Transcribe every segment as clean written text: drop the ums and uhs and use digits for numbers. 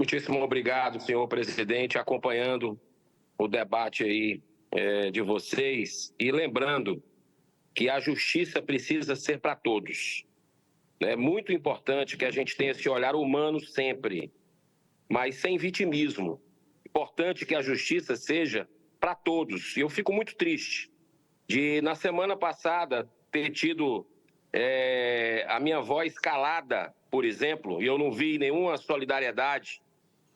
Muitíssimo obrigado, senhor presidente, acompanhando o debate aí de vocês e lembrando que a justiça precisa ser para todos. É muito importante que a gente tenha esse olhar humano sempre, mas sem vitimismo. Importante que a justiça seja para todos. E eu fico muito triste de, na semana passada, ter tido a minha voz calada, por exemplo, e eu não vi nenhuma solidariedade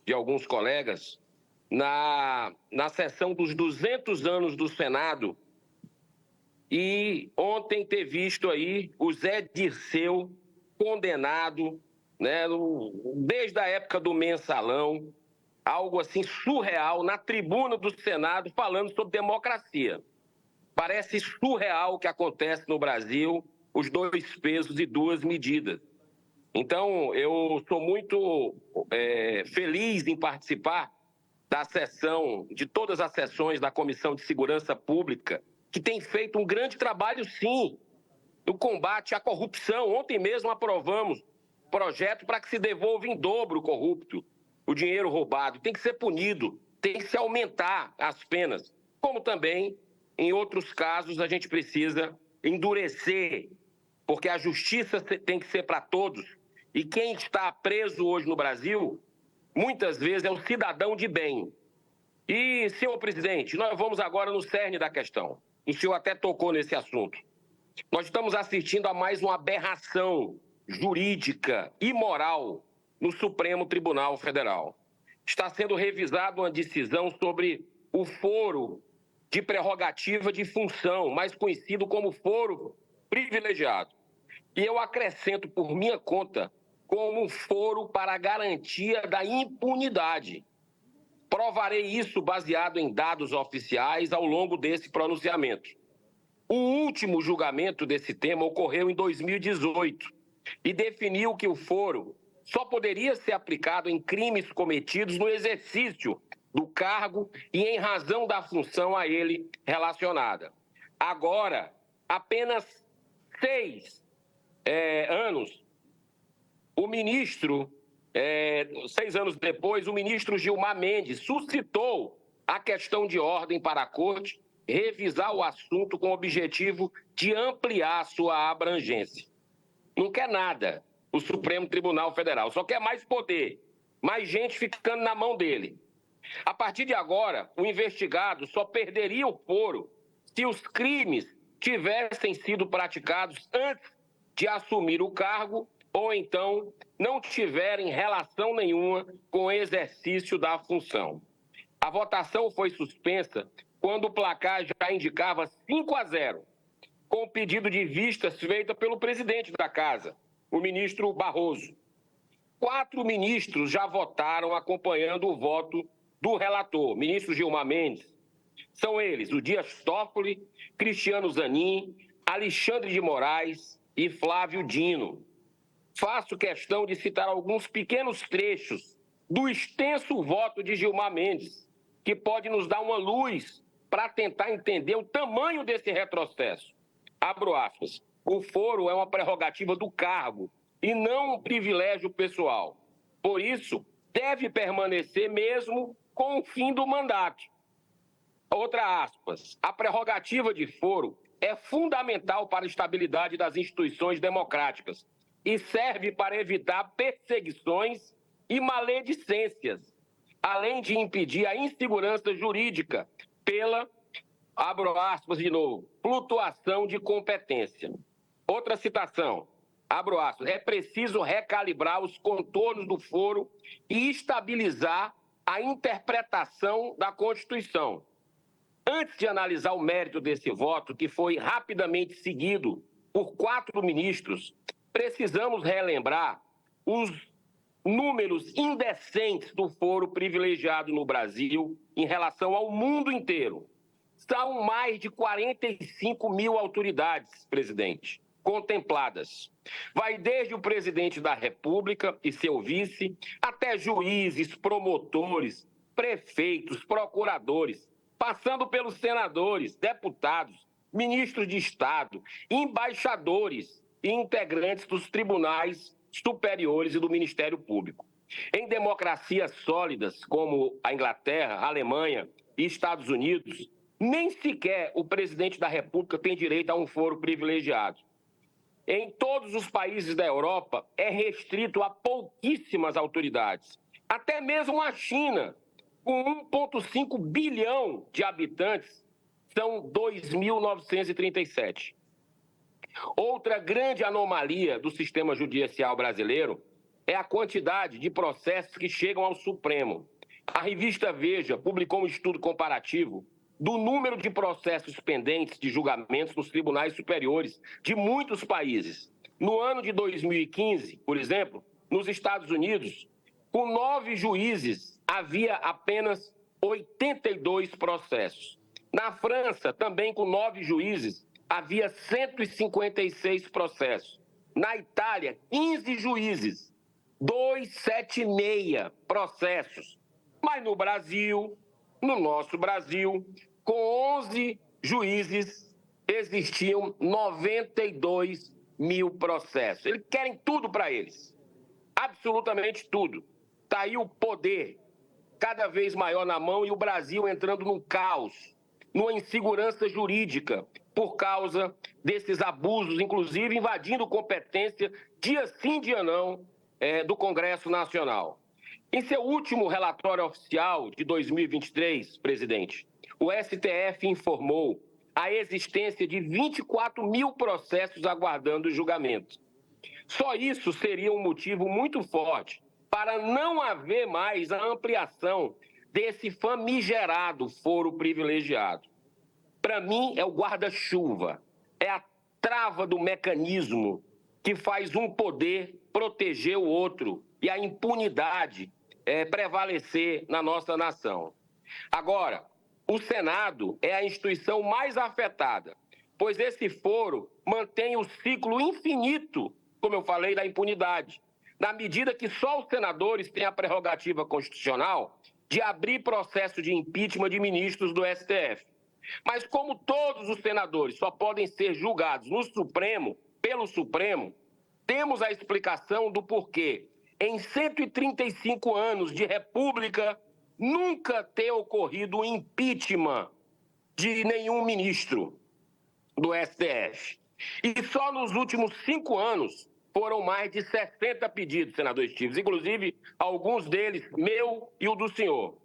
de alguns colegas, na sessão dos 200 anos do Senado, e ontem ter visto aí o Zé Dirceu condenado, né, desde a época do mensalão, algo assim surreal, na tribuna do Senado, falando sobre democracia. Parece surreal o que acontece no Brasil, os 2 pesos e 2 medidas. Então, eu sou muito feliz em participar da sessão, de todas as sessões da Comissão de Segurança Pública, que tem feito um grande trabalho, sim, no combate à corrupção. Ontem mesmo aprovamos projeto para que se devolva em dobro o corrupto, o dinheiro roubado. Tem que ser punido, tem que se aumentar as penas. Como também, em outros casos, a gente precisa endurecer, porque a justiça tem que ser para todos. E quem está preso hoje no Brasil, muitas vezes é um cidadão de bem. E, senhor presidente, nós vamos agora no cerne da questão. O senhor até tocou nesse assunto. Nós estamos assistindo a mais uma aberração jurídica e moral no Supremo Tribunal Federal. Está sendo revisada uma decisão sobre o foro de prerrogativa de função, mais conhecido como foro privilegiado. E eu acrescento por minha conta como um foro para a garantia da impunidade. Provarei isso baseado em dados oficiais ao longo desse pronunciamento. O último julgamento desse tema ocorreu em 2018 e definiu que o foro só poderia ser aplicado em crimes cometidos no exercício do cargo e em razão da função a ele relacionada. Agora, apenas 6 anos, o ministro, 6 anos depois, o ministro Gilmar Mendes suscitou a questão de ordem para a Corte revisar o assunto com o objetivo de ampliar sua abrangência. Não quer nada o Supremo Tribunal Federal, só quer mais poder, mais gente ficando na mão dele. A partir de agora, o investigado só perderia o foro se os crimes tivessem sido praticados antes de assumir o cargo ou então não tiverem relação nenhuma com o exercício da função. A votação foi suspensa quando o placar já indicava 5-0, com o pedido de vistas feito pelo presidente da Casa, o ministro Barroso. 4 ministros já votaram acompanhando o voto do relator, ministro Gilmar Mendes. São eles o Dias Toffoli, Cristiano Zanin, Alexandre de Moraes e Flávio Dino. Faço questão de citar alguns pequenos trechos do extenso voto de Gilmar Mendes, que pode nos dar uma luz para tentar entender o tamanho desse retrocesso. Abro aspas. O foro é uma prerrogativa do cargo e não um privilégio pessoal. Por isso, deve permanecer mesmo com o fim do mandato. Outra aspas. A prerrogativa de foro é fundamental para a estabilidade das instituições democráticas e serve para evitar perseguições e maledicências, além de impedir a insegurança jurídica pela, abro aspas de novo, flutuação de competência. Outra citação, abro aspas, é preciso recalibrar os contornos do foro e estabilizar a interpretação da Constituição. Antes de analisar o mérito desse voto, que foi rapidamente seguido por 4 ministros, precisamos relembrar os números indecentes do foro privilegiado no Brasil em relação ao mundo inteiro. São mais de 45 mil autoridades, presidente, contempladas. Vai desde o presidente da República e seu vice, até juízes, promotores, prefeitos, procuradores, passando pelos senadores, deputados, ministros de Estado, embaixadores e integrantes dos tribunais superiores e do Ministério Público. Em democracias sólidas, como a Inglaterra, a Alemanha e Estados Unidos, nem sequer o presidente da República tem direito a um foro privilegiado. Em todos os países da Europa, é restrito a pouquíssimas autoridades. Até mesmo a China, com 1,5 bilhão de habitantes, são 2.937. Outra grande anomalia do sistema judicial brasileiro é a quantidade de processos que chegam ao Supremo. A revista Veja publicou um estudo comparativo do número de processos pendentes de julgamentos nos tribunais superiores de muitos países. No ano de 2015, por exemplo, nos Estados Unidos, com 9 juízes, havia apenas 82 processos. Na França, também com 9 juízes, havia 156 processos. Na Itália, 15 juízes, 276 processos. Mas no Brasil, no nosso Brasil, com 11 juízes, existiam 92 mil processos. Eles querem tudo para eles, absolutamente tudo. Está aí o poder cada vez maior na mão e o Brasil entrando num caos, numa insegurança jurídica, por causa desses abusos, inclusive invadindo competência, dia sim, dia não, do Congresso Nacional. Em seu último relatório oficial de 2023, presidente, o STF informou a existência de 24 mil processos aguardando julgamento. Só isso seria um motivo muito forte para não haver mais a ampliação desse famigerado foro privilegiado. Para mim, é o guarda-chuva, é a trava do mecanismo que faz um poder proteger o outro e a impunidade prevalecer na nossa nação. Agora, o Senado é a instituição mais afetada, pois esse foro mantém o ciclo infinito, como eu falei, da impunidade, na medida que só os senadores têm a prerrogativa constitucional de abrir processo de impeachment de ministros do STF. Mas como todos os senadores só podem ser julgados no Supremo, pelo Supremo, temos a explicação do porquê, em 135 anos de república, nunca ter ocorrido o impeachment de nenhum ministro do STF. E só nos últimos 5 anos foram mais de 60 pedidos, senador Estives, inclusive alguns deles, meu e o do senhor.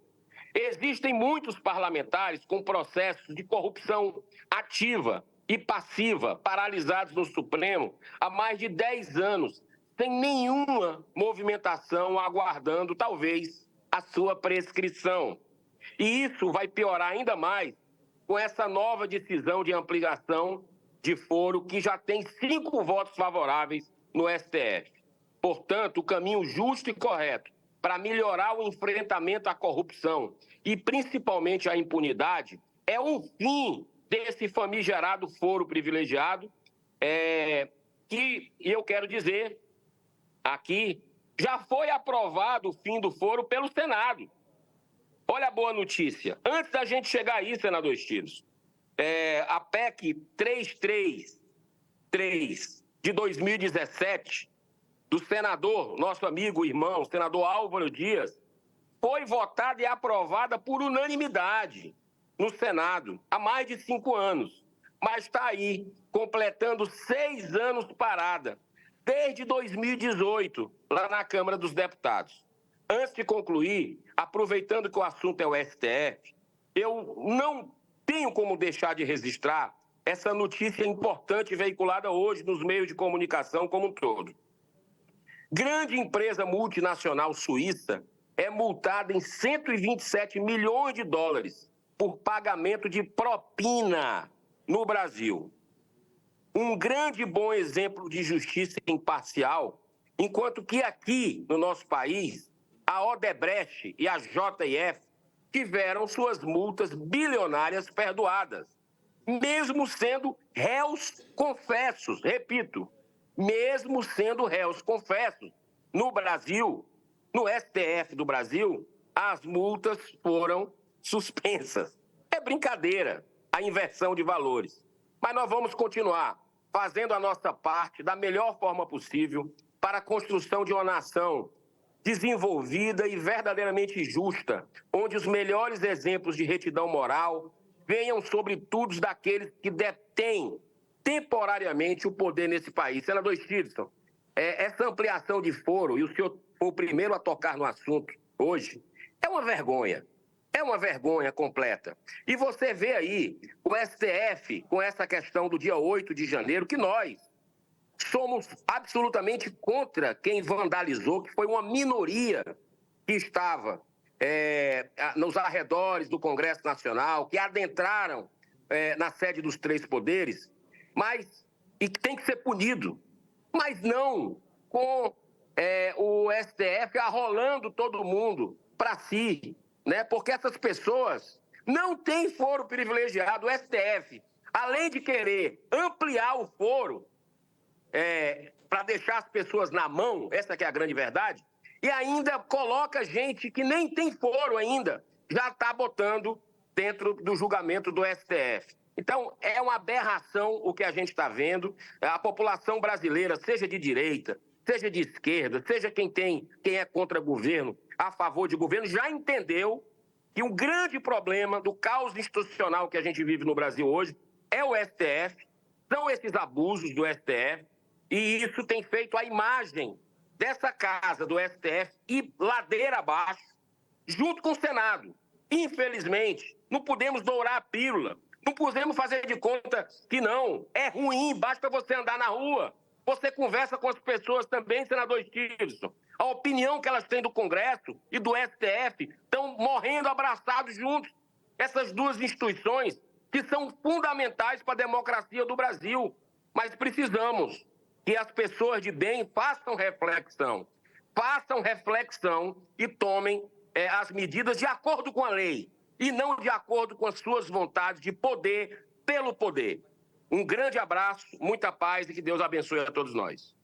Existem muitos parlamentares com processos de corrupção ativa e passiva paralisados no Supremo há mais de 10 anos, sem nenhuma movimentação, aguardando, talvez, a sua prescrição. E isso vai piorar ainda mais com essa nova decisão de ampliação de foro, que já tem 5 votos favoráveis no STF. Portanto, o caminho justo e correto para melhorar o enfrentamento à corrupção e principalmente à impunidade é o fim desse famigerado foro privilegiado, que eu quero dizer aqui, já foi aprovado o fim do foro pelo Senado. Olha a boa notícia. Antes da gente chegar aí, senador Estilos, a PEC 333 de 2017, do senador, nosso amigo, irmão, senador Álvaro Dias, foi votada e aprovada por unanimidade no Senado há mais de 5 anos. Mas está aí, completando 6 anos parada, desde 2018, lá na Câmara dos Deputados. Antes de concluir, aproveitando que o assunto é o STF, eu não tenho como deixar de registrar essa notícia importante veiculada hoje nos meios de comunicação como um todo. Grande empresa multinacional suíça é multada em 127 milhões de dólares por pagamento de propina no Brasil. Um grande e bom exemplo de justiça imparcial, enquanto que aqui no nosso país, a Odebrecht e a JF tiveram suas multas bilionárias perdoadas, mesmo sendo réus confessos, repito, mesmo sendo réus confessos. No Brasil, no STF do Brasil, as multas foram suspensas. É brincadeira a inversão de valores. Mas nós vamos continuar fazendo a nossa parte da melhor forma possível para a construção de uma nação desenvolvida e verdadeiramente justa, onde os melhores exemplos de retidão moral venham sobretudo daqueles que detêm temporariamente o poder nesse país. Senador Stirson, essa ampliação de foro, e o senhor foi o primeiro a tocar no assunto hoje, é uma vergonha. É uma vergonha completa. E você vê aí o STF com essa questão do dia 8 de janeiro, que nós somos absolutamente contra quem vandalizou, que foi uma minoria que estava nos arredores do Congresso Nacional, que adentraram na sede dos três poderes, e que tem que ser punido, mas não com o STF arrolando todo mundo para si, né? Porque essas pessoas não têm foro privilegiado. O STF, além de querer ampliar o foro para deixar as pessoas na mão, essa que é a grande verdade, e ainda coloca gente que nem tem foro ainda, já está botando dentro do julgamento do STF. Então, é uma aberração o que a gente está vendo. A população brasileira, seja de direita, seja de esquerda, seja quem é contra governo, a favor de governo, já entendeu que o grande problema do caos institucional que a gente vive no Brasil hoje é o STF, são esses abusos do STF, e isso tem feito a imagem dessa casa do STF ir ladeira abaixo, junto com o Senado. Infelizmente, não podemos dourar a pílula, não podemos fazer de conta que não. É ruim, basta você andar na rua. Você conversa com as pessoas também, senador Stirson. A opinião que elas têm do Congresso e do STF estão morrendo abraçados juntos. Essas duas instituições que são fundamentais para a democracia do Brasil. Mas precisamos que as pessoas de bem façam reflexão e tomem as medidas de acordo com a lei e não de acordo com as suas vontades de poder pelo poder. Um grande abraço, muita paz e que Deus abençoe a todos nós.